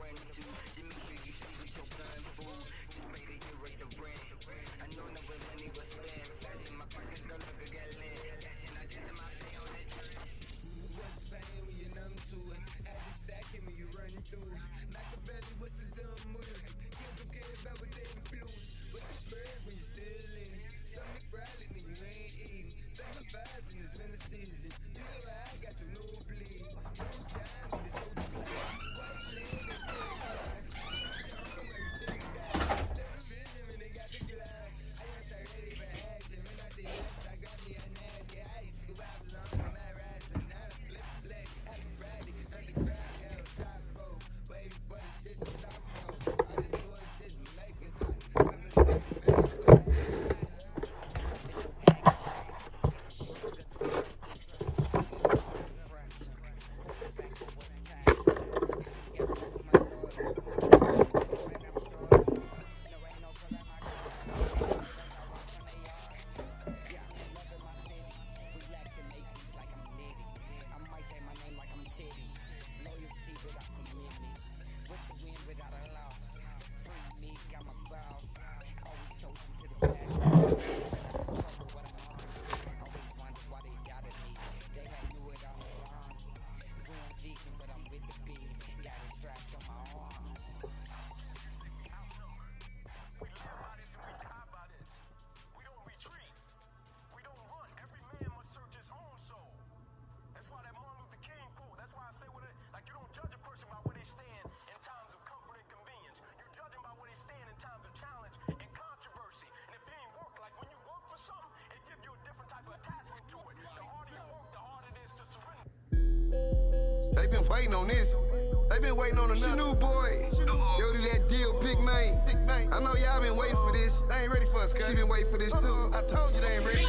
run to. Just make sure you sleep with your gun fool. Just pay the year rate the rent. I know enough of money was spent. Fast in my pockets, go look a gallon. Cashing out just in my pay on the journey. What's pain when you're numb to it? Had to stack it when you run through it. Machiavelli, what's the dumb move? Give them care about what they influence. What's the bird when you're still in it? Something growling and you ain't eating. Summer vibes in this winter season. You know I got to no bleed. No time in this old blood. White land is still dry. The home where you still die. Television when they got the glide. I guess I ready for action. When I say yes, I got me a nasty high school. I was on my rise and now I flip flag. Operatic, underground, hell, top road. Waiting for the shit to stop, though. All the doors shit and make it hot. I'm a sick man. They been waiting on this. They been waiting on another new boy. Yo, do that deal, big man. I know y'all been waiting for this. They ain't ready for us, cuz. She been waiting for this too. I told you they ain't ready.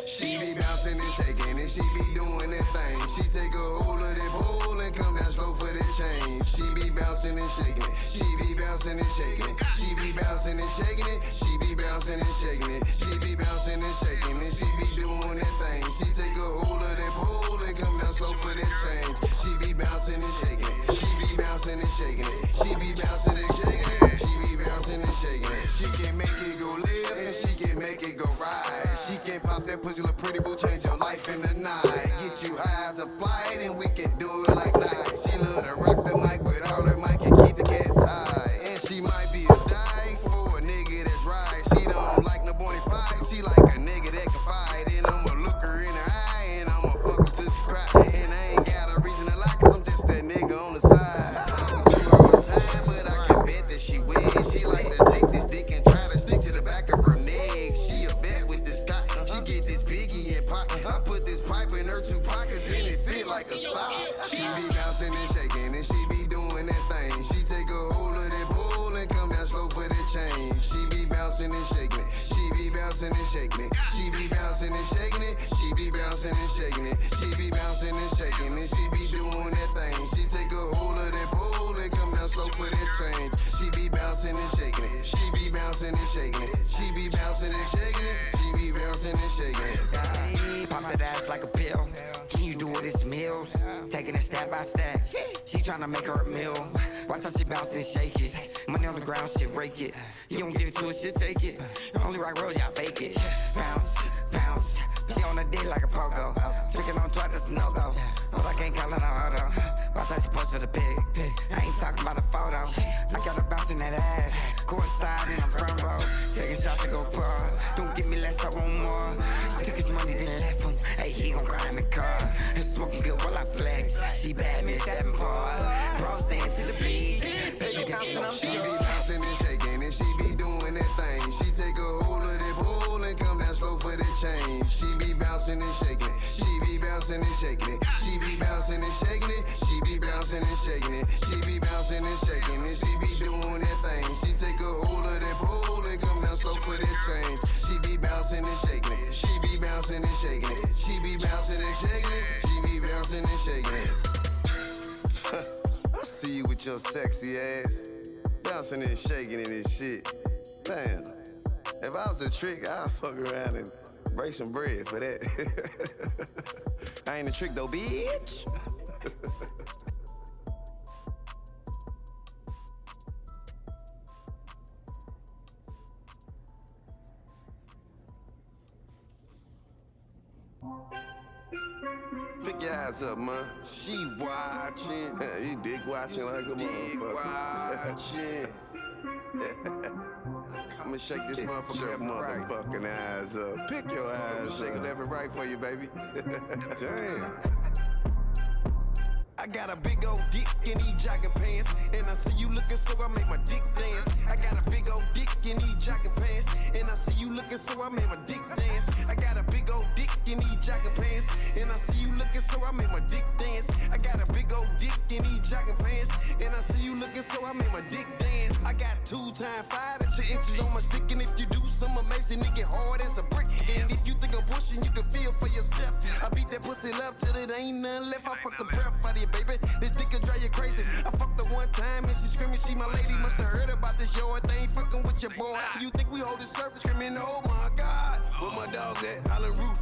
She be bouncing and shaking and she be doing that thing. She take a hold of that pole and come down slow for the change. She be bouncing and shaking it. She be bouncing and shaking it. She be bouncing and shaking it. She be bouncing and shaking it. She be bouncing and shaking it. She be doing that thing. She take a hold of that pole and come down slow for that change. She be bouncing and shaking it. She be bouncing and shaking it. She be bouncing and shaking it. She be bouncing and shaking it. She can make it go left and she can make it go right. She can pop that pussy, look pretty, boo, change your life in the night. Get you high as a flight and we can do it like night. She love to rock the mic without her mic and keep the cat tied. And she might be a dyke for a nigga that's right. She don't like no bonny fight. She like a nigga that can fight. And I'ma look her in her eye and I'ma fuck her till she cry. And I ain't got a reason to lie, cause I'm just that nigga on the side. We do all the time, but I can bet that she will. She like to take this dick and try to stick to the back of her neck. She a vet with this guy. She get this biggie and pop. I put this pipe in her two pockets and it fit like a sock. She be bouncing and shaking and she be doing that thing. She take a hold of that pole and come down slow for the change. She be bouncing and shaking it. She be bouncing and shaking it. She be bouncing and shaking it. She be bouncing and shaking it. She be bouncing and shaking it. She be doing that thing. She take a hold of that pole and come down slow for that change. She be bouncing and shaking it. She be bouncing and shaking it. She be bouncing and shaking it. She be bouncing and shaking it. Pop that ass like a pill. Can you do it? It's meals. Taking it step by step. She tryna make her a meal. Watch how she bounce and shake it. Money on the ground, shit rake it. You don't give it to her, shit take it. You only rock roads, y'all fake it. Bounce, bounce. She on the dick like a pogo. Tricking on twat, that's a no-go. But I can't call it on her though. Watch how she post for the pic. I ain't talking about a photo. I got her bouncing that ass. Court side and I'm front row. Taking shots to go par. Don't give me less, I want more. She took his money, then left him. Hey, he gon' grind the car. And smoking good while I flex. She bad, Miss Davenport. Bro, stand to the bleach. Baby, dancing, I'm She be sure. bouncing and shaking and she be doing that thing. She take a hold of that pole and come down slow for the change. She be bouncing and shaking it. She be bouncing and shaking it. She be bouncing and shaking it. She be bouncing and shaking it. She be bouncing and shaking it. She be doing that thing. She take a hold of that pole and come down slow for that change. She be bouncing and shaking it. She be bouncing and shaking it. She be bouncing and shaking it. She be bouncing and shaking it. I see you with your sexy ass, bouncing and shaking in this shit. Damn, if I was a trick, I'd fuck around and break some bread for that. I ain't a trick though, bitch. Pick your eyes up, man. She watching. He dick watching like a motherfucker. I'ma shake this motherfucking eyes up. Pick your eyes. Shake it left and right for you, baby. Damn. I got a big old dick in these jogging pants, and I see you looking, so I make my dick dance. I got a big old dick in these jogging pants, and I see you looking, so I make my dick dance. I got a big old dick in these jogging pants, and I see you looking, so I make my dick dance. I got a big old dick in these jogging pants, and I see you looking, so I make my dick dance. I got 2 times 5, that's 2 inches on my stick, and if you do some amazing, it get hard as a brick. And if you think I'm pushing, you can feel for yourself. I beat that pussy up till it ain't nothing left. I fuck the breath out of you, baby. This dick can drive you crazy. I fucked her one time and she screaming, she my lady. Must've heard about this yard thing, fucking with your boy. You think we hold the surface, screaming, oh my God. Where my dog at? Hollin' roof.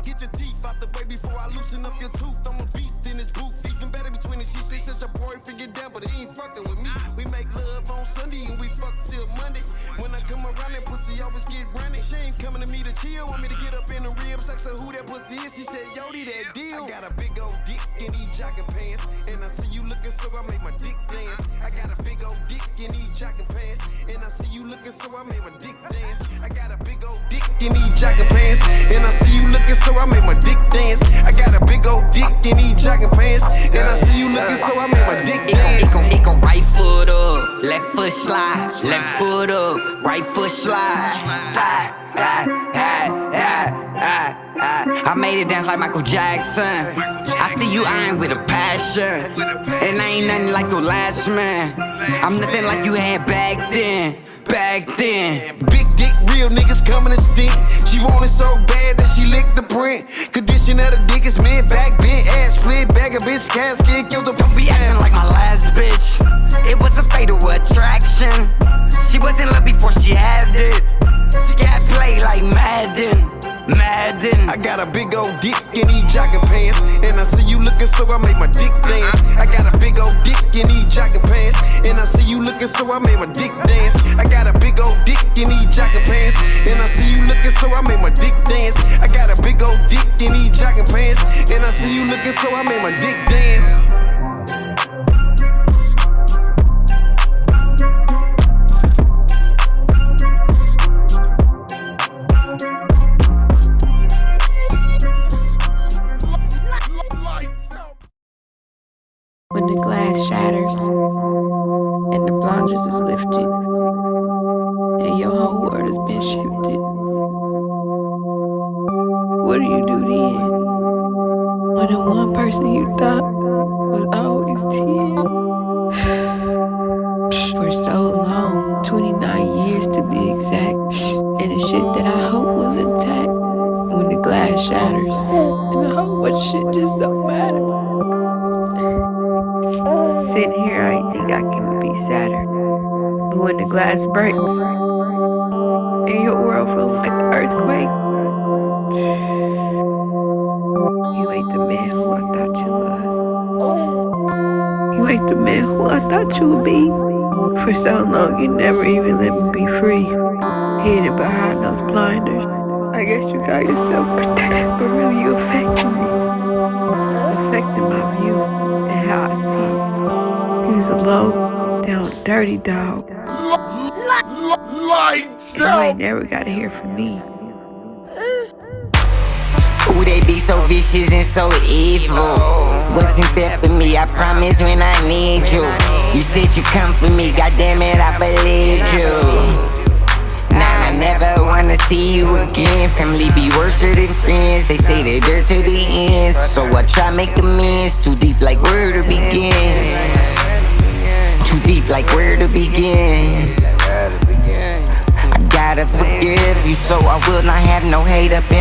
Get your teeth out the way before I loosen up your tooth. I'm a beast in this booth. Even better between the sheets. She says your boyfriend get down, but he ain't fucking with me. We make love on Sunday and we fuck till Monday. When I come around, that pussy always get running. She ain't coming to me to chill. Want me to get up in the ribs. Ask her who that pussy is. She said, Yodi, that deal. I got a big old dick in these jogging pants, and I see you looking, so I make my dick dance. I got a big old dick in these jogging pants, and I see you looking, so I make my dick dance. I got a big old dick in these jogging pants, and I see you looking, so I make my dick dance. I got a big old dick in these jogging pants, and I see you looking, so I make my dick dance. It go right foot up, left foot slide, left foot up, right foot slide. I made it dance like Michael Jackson. I see you eyeing with a passion, and I ain't nothing like your last man. I'm nothing like you had back then. Big dick, real niggas coming to stink. She want it so bad that she licked the print. Condition of the dick is mid back, bent ass split, bag of bitch casket, killed the pussy. Be acting like my last bitch. It was a fatal attraction. She was in love before she had it. She got played like Madden. I got a big old dick in these jogging pants, and I see you looking, so I make my dick dance. I got a big old dick in these jogging pants, and I see you looking, so I make my dick dance. I got a big old dick in these jogging pants, and I see you looking, so I make my dick dance. I got a big old dick in these jogging pants, and I see you looking, so I make my dick dance. When the glass shatters and the blinders is lifted and your whole world has been shifted, what do you do then? When the one person you thought was always 10 for so long, 29 years to be exact, and the shit that I hope was intact. When the glass shatters and the whole bunch of shit just don't matter. Sitting here, I ain't think I can be sadder. But when the glass breaks and your world feels like an earthquake, you ain't the man who I thought you was. You ain't the man who I thought you would be. For so long, you never even let me be free. Hidden behind those blinders. I guess you got yourself protected, but really you affecting me. Affecting my view and how I see it. He's a low, down, dirty dog. Lights You ain't never gotta hear from me. Ooh, they be so vicious and so evil. Wasn't there for me, I promise when I need you. You said you come for me, goddamn it, I believe you. Now I never wanna see you again. Family be worse than friends. They say they're dirt to the end. So I try make amends. Too deep like where to begin. Too deep like where to begin. I gotta forgive you, so I will not have no hate up in